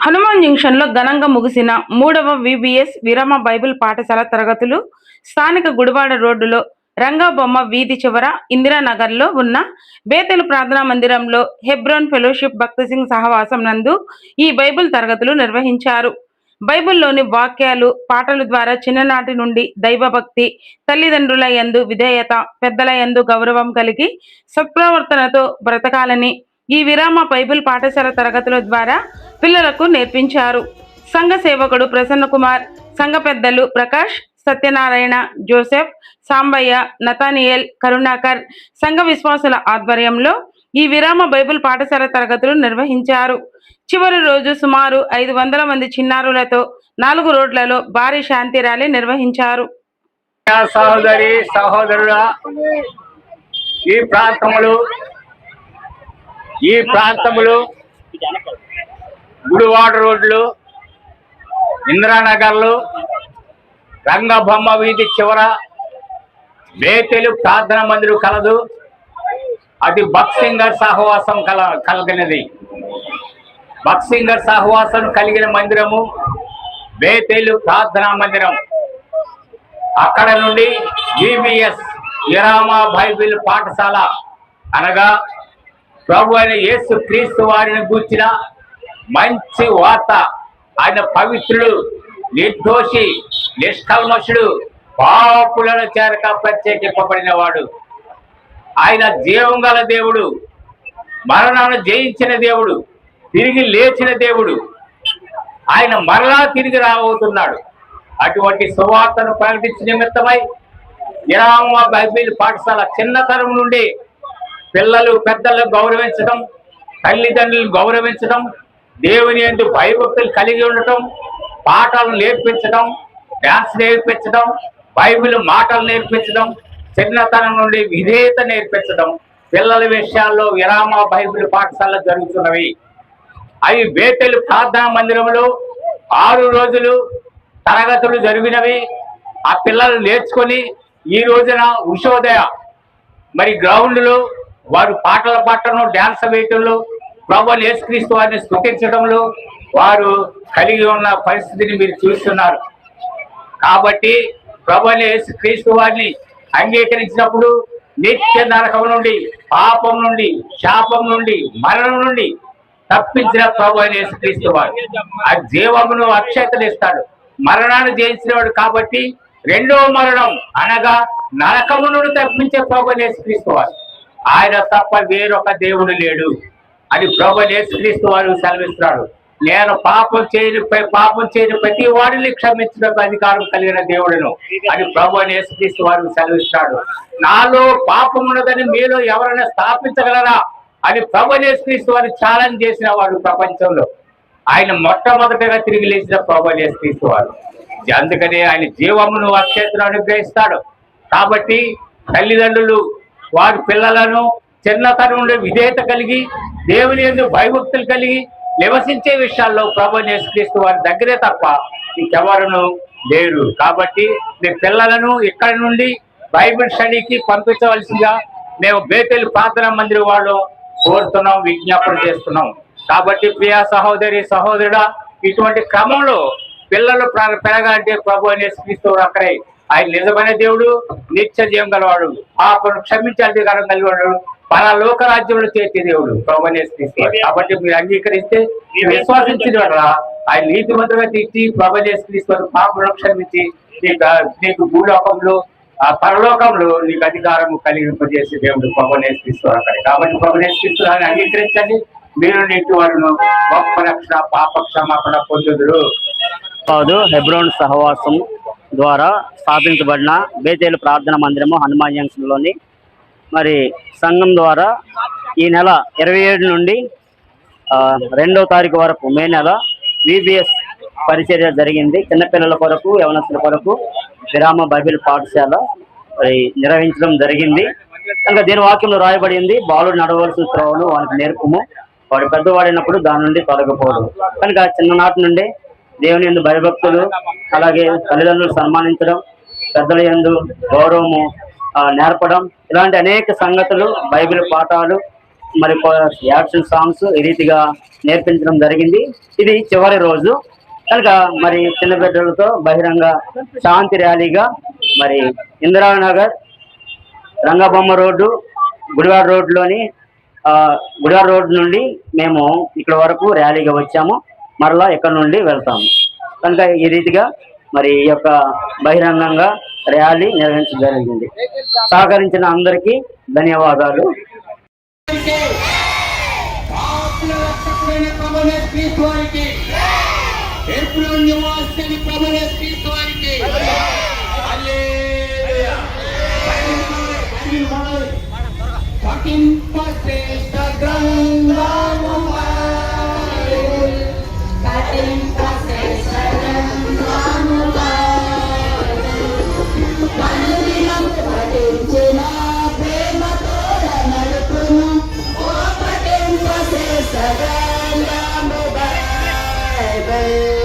హనుమాన్ జంక్షన్లో ఘనంగా ముగిసిన 3వ విబిఎస్ విరామ బైబిల్ పాఠశాల తరగతులు స్థానిక గుడివాడ రోడ్డులో రంగబొమ్మ వీధి చివర ఇందిరానగర్లో ఉన్న బేతెలు ప్రార్థనా మందిరంలో హెబ్రోన్ ఫెలోషిప్ భక్త సింగ్ సహవాసం నందు ఈ బైబిల్ తరగతులు నిర్వహించారు. బైబిల్లోని వాక్యాలు, పాటల ద్వారా చిన్ననాటి నుండి దైవభక్తి, తల్లిదండ్రుల యందు విధేయత, పెద్దల యందు గౌరవం కలిగి సత్ప్రవర్తనతో బ్రతకాలని ఈ విరామ బైబిల్ పాఠశాల తరగతుల ద్వారా పిల్లలకు నేర్పించారు. సంఘ సేవకుడు ప్రసన్న కుమార్, సంఘ పెద్దలు ప్రకాష్, సత్యనారాయణ, జోసెఫ్, సాంబయ్య, నతానియేల్, కరుణాకర్ సంఘ విశ్వాసుల ఆధ్వర్యంలో ఈ విరామ బైబిల్ పాఠశాల తరగతులు నిర్వహించారు. చివరి రోజు సుమారు 500 మంది చిన్నారులతో 4 రోడ్లలో భారీ శాంతి ర్యాలీ నిర్వహించారు. సహోదరి సహోదరుడా, ఈ ప్రాంతములు గుడివాడ రోడ్లు, ఇందిరానగర్లు, రంగబొమ్మ వీధి చివర బేతెలు ప్రార్థనా మందిరం కలదు. అది బక్సింగర్ సహవాసం కలిగినది. బక్సింగర్ సహవాసం కలిగిన మందిరము బేతెలు ప్రార్థనా మందిరం. అక్కడ నుండి విబిఎస్ విరామ బైబిల్ పాఠశాల అనగా ప్రభు అయిన యేసు క్రీస్తు వారిని గూర్చిన మంచి వార్త. ఆయన పవిత్రుడు, నిర్దోషి, నిష్కల్మషుడు, పాపులను చేరక ప్రత్యేకింపబడిన వాడు. ఆయన జీవం గల దేవుడు, మరణాన్ని జయించిన దేవుడు, తిరిగి లేచిన దేవుడు. ఆయన మరలా తిరిగి రాబోతున్నాడు. అటువంటి సువార్తను ప్రకటించిన నిమిత్తమై విరామ బైబిల్ పాఠశాల చిన్నతనం నుండి పిల్లలు పెద్దలను గౌరవించడం, తల్లిదండ్రులను గౌరవించడం, దేవుని యందు భయభక్తులు కలిగి ఉండటం, పాటలు నేర్పించడం, డాన్స్ నేర్పించడం, బైబిల్ మాటలు నేర్పించడం, చిన్నతనం నుండి విధేయత నేర్పించడం పిల్లల విషయాల్లో విరామ బైబిల్ పాఠశాల జరుగుతున్నవి. అవి బేతెలు ప్రార్థనా మందిరంలో 6 రోజులు తరగతులు జరిగినవి. ఆ పిల్లలు నేర్చుకొని ఈ రోజున ఉషోదయ గ్రౌండ్లో వారు పాటలు పాడటంలో, డ్యాన్స్ వేయటంలో, ప్రభు యేసుక్రీస్తు వారిని స్తుతించడంలో వారు కలిగి ఉన్న పరిస్థితిని మీరు చూస్తున్నారు. కాబట్టి ప్రభు యేసుక్రీస్తు వారిని అంగీకరించినప్పుడు నిత్య నరకం నుండి, పాపం నుండి, శాపం నుండి, మరణం నుండి తప్పించిన ప్రభు యేసుక్రీస్తు వారు ఆ జీవమును అక్షయతలు ఇస్తాడు. మరణాన్ని జయించినవాడు కాబట్టి రెండవ మరణం అనగా నరకము నుండి తప్పించే ప్రభు యేసుక్రీస్తు వారు. ఆయన తప్ప వేరొక దేవుడు లేడు అని ప్రభు యేసుక్రీస్తు వారు సెలవిస్తున్నాడు. నేను పాపం చేయని ప్రతి వాడిని క్షమించిన అధికారం కలిగిన దేవుడును అని ప్రభు యేసుక్రీస్తు వారు సెలవిస్తున్నాడు. నాలో పాపం ఉన్నదని మీలో ఎవరైనా స్థాపించగలరా అని ప్రభు యేసుక్రీస్తు వారు ఛాలెంజ్ చేసిన వాడు ప్రపంచంలో. ఆయన మొట్టమొదటిగా తిరిగి లేచిన ప్రభు యేసుక్రీస్తు వారు. అందుకనే ఆయన జీవమును అక్షయతను అనుగ్రహిస్తాడు. కాబట్టి తల్లిదండ్రులు వారి పిల్లలను చిన్నతనం నుండి విధేయత కలిగి, దేవుని యందు భయభక్తులు కలిగి నివసించే విషయాల్లో ప్రభు యేసుక్రీస్తు వారి దగ్గరే తప్ప ఇంకెవరును లేరు. కాబట్టి మీ పిల్లలను ఇక్కడి నుండి బైబిల్ స్టడీకి పంపించవలసిందిగా మేము బేతెలు ప్రార్థనా మందిరం వాళ్ళు కోరుతున్నాం, విజ్ఞాపన చేస్తున్నాం. కాబట్టి ప్రియ సహోదరి సహోదరుడా, ఇటువంటి క్రమంలో పిల్లలు పెరగాలంటే ప్రభు యేసుక్రీస్తు అక్కడే ఆయన నిజమైన దేవుడు, నిత్య జీవం గలవాడు, పాపను క్షమించే అధికారం కలిగివాడు, పరలోక రాజ్యంలో చేర్చే దేవుడు ప్రభు యేసుక్రీస్తు. కాబట్టి మీరు అంగీకరిస్తే, మీరు విశ్వాసించిన ఆయన నీతిమంతులుగా తీర్చి ప్రభు యేసుక్రీస్తు పాపను క్షమించి నీకు భూలోకంలో ఆ పరలోకంలో నీకు అధికారం కలిగింపజేసే దేవుడు ప్రభు యేసుక్రీస్తు అక్కడ. కాబట్టి ప్రభు యేసుక్రీస్తు అంగీకరించండి. మీరు నీటి వారును గొప్ప రక్షణ, పాప క్షమాపణ పొందుదురు. హెబ్రోన్ సహవాసం ద్వారా స్థాపించబడిన బేతేలు ప్రార్థన మందిరము హనుమాన్ జంక్షన్లోని సంఘం ద్వారా ఈ నెల 27 నుండి 2వ తారీఖు వరకు మే నెల విబిఎస్ పరిచర్య జరిగింది. చిన్నపిల్లల కొరకు, యవనస్తుల కొరకు విరామ బైబిల్ పాఠశాల నిర్వహించడం జరిగింది. కనుక దీని వాక్యంలో రాయబడింది, బాలుడు నడవలసిన త్రోవను వానికి నేర్పుము, వాడు పెద్దవాడినప్పుడు దాని నుండి తొలగిపోడు. కనుక చిన్ననాటి నుండి దేవుని యందు భయభక్తులు, అలాగే తల్లిదండ్రులు సన్మానించడం, పెద్దల యందు గౌరవము నేర్పడం, ఇలాంటి అనేక సంగతులు, బైబిల్ పాఠాలు మరి యాక్షన్ సాంగ్స్ ఈ రీతిగా నేర్పించడం జరిగింది. ఇది చివరి రోజు కనుక మరి చిన్న బిడ్డలతో బహిరంగ శాంతి ర్యాలీగా మరి ఇందిరానగర్, రంగబొమ్మ రోడ్డు, గుడివాడ రోడ్లోని గుడివాడ రోడ్డు నుండి మేము ఇక్కడ వరకు ర్యాలీగా వచ్చాము. మరలా ఇక్కడ నుండి వెళ్తాము. కనుక ఈ రీతిగా మరి ఈ యొక్క బహిరంగంగా ర్యాలీ నిర్వహించడం జరిగింది. సహకరించిన అందరికీ ధన్యవాదాలు. Bye.